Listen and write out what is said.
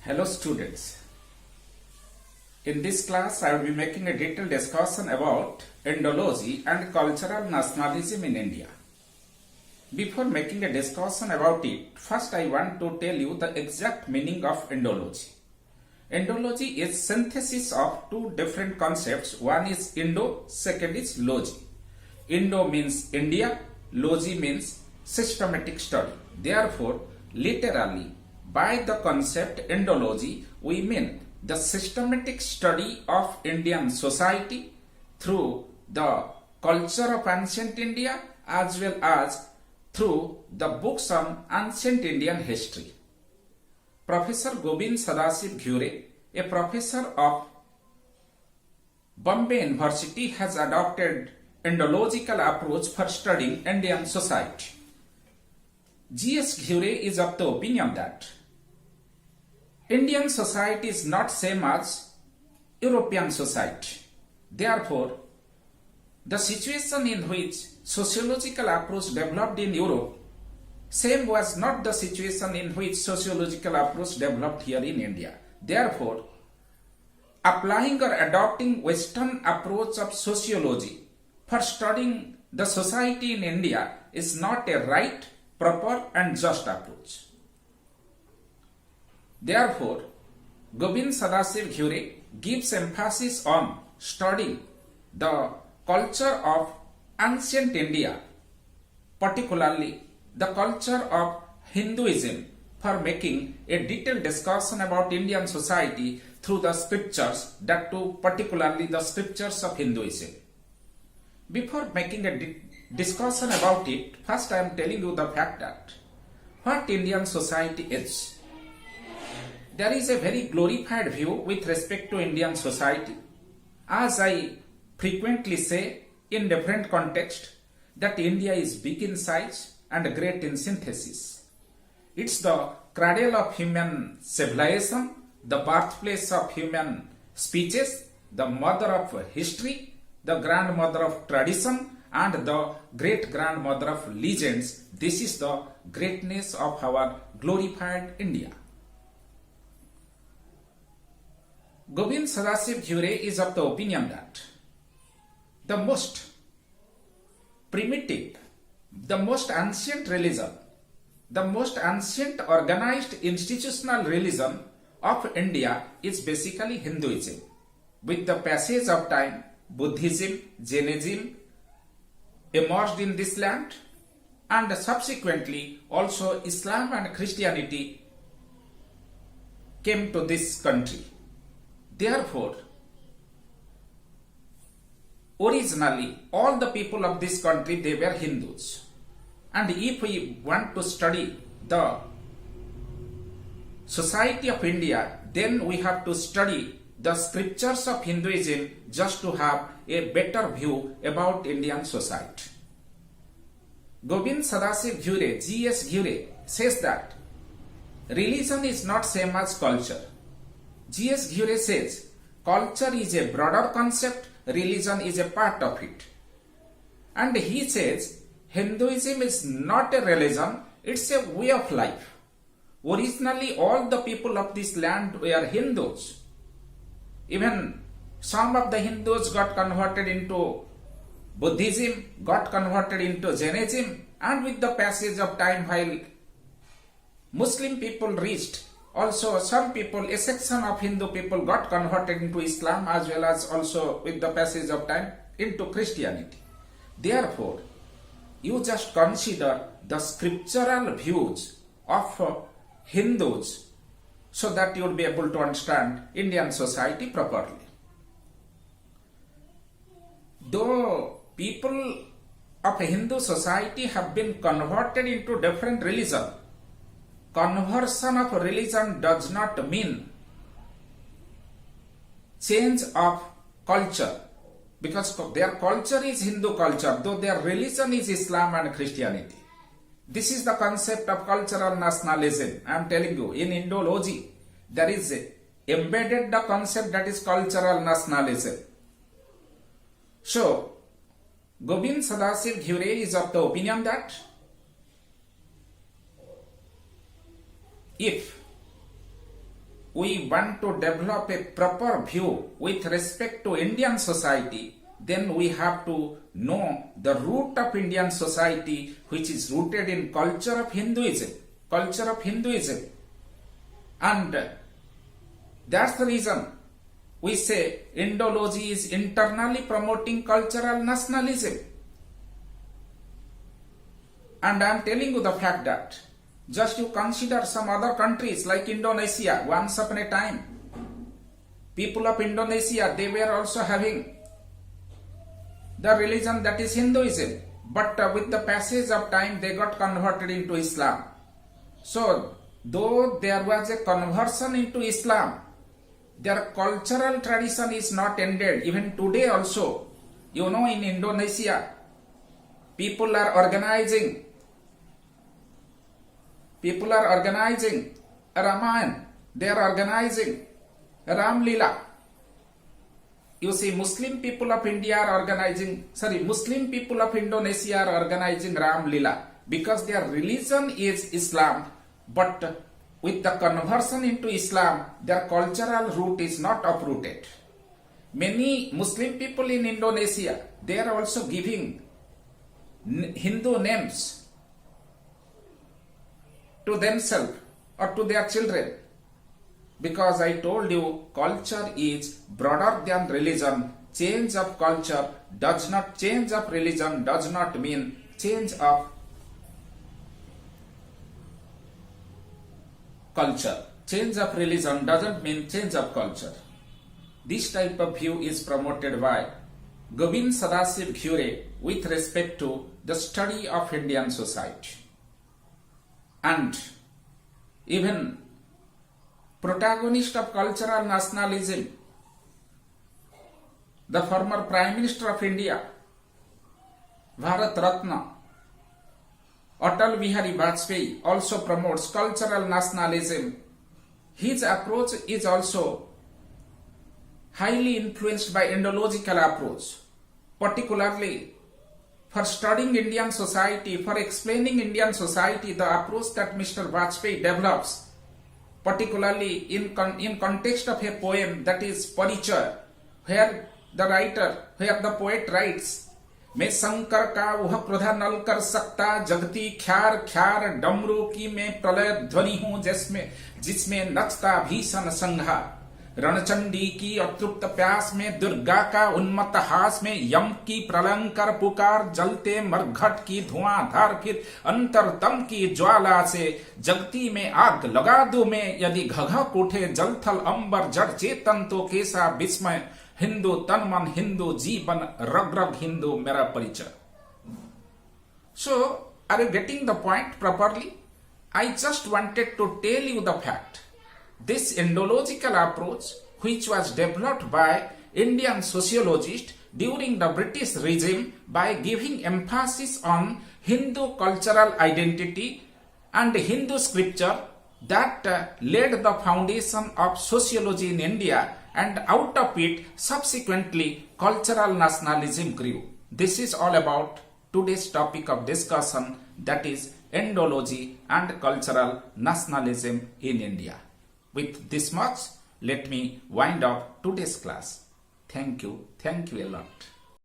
Hello students. In this class I will be making a detailed discussion about Indology and cultural nationalism in India. Before making a discussion about it, first I want to tell you the exact meaning of Indology. Indology is synthesis of two different concepts. One is Indo, second is Logy. Indo means India, Logy means systematic study. Therefore, literally, by the concept Indology, we mean the systematic study of Indian society through the culture of ancient India as well as through the books on ancient Indian history. Professor Gobind Sadasiv Ghure, a professor of Bombay University, has adopted Indological approach for studying Indian society. G.S. Ghure is of the opinion that Indian society is not same as European society. Therefore, the situation in which sociological approach developed in Europe, same was not the situation in which sociological approach developed here in India. Therefore, applying or adopting Western approach of sociology for studying the society in India is not a right, proper and just approach. Therefore, Gobind Sadasiv Ghure gives emphasis on studying the culture of ancient India, particularly the culture of Hinduism, for making a detailed discussion about Indian society through the scriptures, that too particularly the scriptures of Hinduism. Before making a discussion about it, first I am telling you the fact that what Indian society is. There is a very glorified view with respect to Indian society. As I frequently say in different contexts, that India is big in size and great in synthesis. It's the cradle of human civilization, the birthplace of human speeches, the mother of history, the grandmother of tradition, and the great grandmother of legends. This is the greatness of our glorified India. Gobind Sadasiv Ghure is of the opinion that the most primitive, the most ancient religion, the most ancient organized institutional religion of India is basically Hinduism. With the passage of time, Buddhism, Jainism emerged in this land, and subsequently also Islam and Christianity came to this country. Therefore, originally all the people of this country, they were Hindus. And if we want to study the society of India, then we have to study the scriptures of Hinduism just to have a better view about Indian society. Gobind Sadasiv Ghure, G.S. Ghure, says that religion is not same as culture. G.S. Ghure says culture is a broader concept, religion is a part of it. And he says Hinduism is not a religion, it's a way of life. Originally all the people of this land were Hindus. Even some of the Hindus got converted into Buddhism, got converted into Jainism, and with the passage of time, while Muslim people reached, also some people, a section of Hindu people got converted into Islam, as well as also with the passage of time into Christianity. Therefore, you just consider the scriptural views of Hindus so that you will be able to understand Indian society properly. Though people of Hindu society have been converted into different religion, conversion of religion does not mean change of culture, because their culture is Hindu culture, though their religion is Islam and Christianity. This is the concept of cultural nationalism. I am telling you, in Indology, there is embedded the concept that is cultural nationalism. So, Gobind Sadasiv Ghure is of the opinion that if we want to develop a proper view with respect to Indian society, then we have to know the root of Indian society, which is rooted in culture of Hinduism. Culture of Hinduism. And that's the reason we say Indology is internally promoting cultural nationalism. And I am telling you the fact that just you consider some other countries like Indonesia. Once upon a time, people of Indonesia, they were also having the religion that is Hinduism. But with the passage of time, they got converted into Islam. So, though there was a conversion into Islam, their cultural tradition is not ended. Even today also, you know, in Indonesia, people are organizing a Ramayana. They are organizing a Ram Leela. You see, Muslim people of Indonesia are organizing Ram Leela because their religion is Islam, but with the conversion into Islam, their cultural root is not uprooted. Many Muslim people in Indonesia, they are also giving Hindu names to themselves or to their children. Because I told you, culture is broader than religion. Change of culture does not, change of religion does not mean change of culture. Change of religion doesn't mean change of culture. This type of view is promoted by Gobind Sadasiv Ghure with respect to the study of Indian society. And even protagonist of cultural nationalism, the former Prime Minister of India, Bharat Ratna, Atal Bihari Vajpayee, also promotes cultural nationalism. His approach is also highly influenced by Indological approach, particularly for studying Indian society, for explaining Indian society. The approach that Mr. Vajpayee develops, particularly in context of a poem that is Parichaya, where the poet writes, मैं शंकर का वह क्रोधा नल कर सकता, जगती ख्यार ख्यार डमरू की मैं प्रलय ध्वनि हूं जिसमें नचता भीषण संहार, रणचंडी की अतृप्त प्यास में दुर्गा का उन्मत्त हास में यम की प्रलंकर पुकार, जलते मरघट की धुआंधार फिर अंतरतम की ज्वाला से जगती में आग लगा दूं मैं, यदि घघक उठे जलथल अंबर जड़ चेतन तो कैसा विस्मय, हिंदू तन मन हिंदू जीवन रग रग हिंदू मेरा परिचय. So, are you getting the point properly? I just wanted to tell you the fact. This Indological approach, which was developed by Indian sociologists during the British regime by giving emphasis on Hindu cultural identity and Hindu scripture, that laid the foundation of sociology in India, and out of it subsequently cultural nationalism grew. This is all about today's topic of discussion, that is Indology and cultural nationalism in India. With this much, let me wind up today's class. Thank you a lot.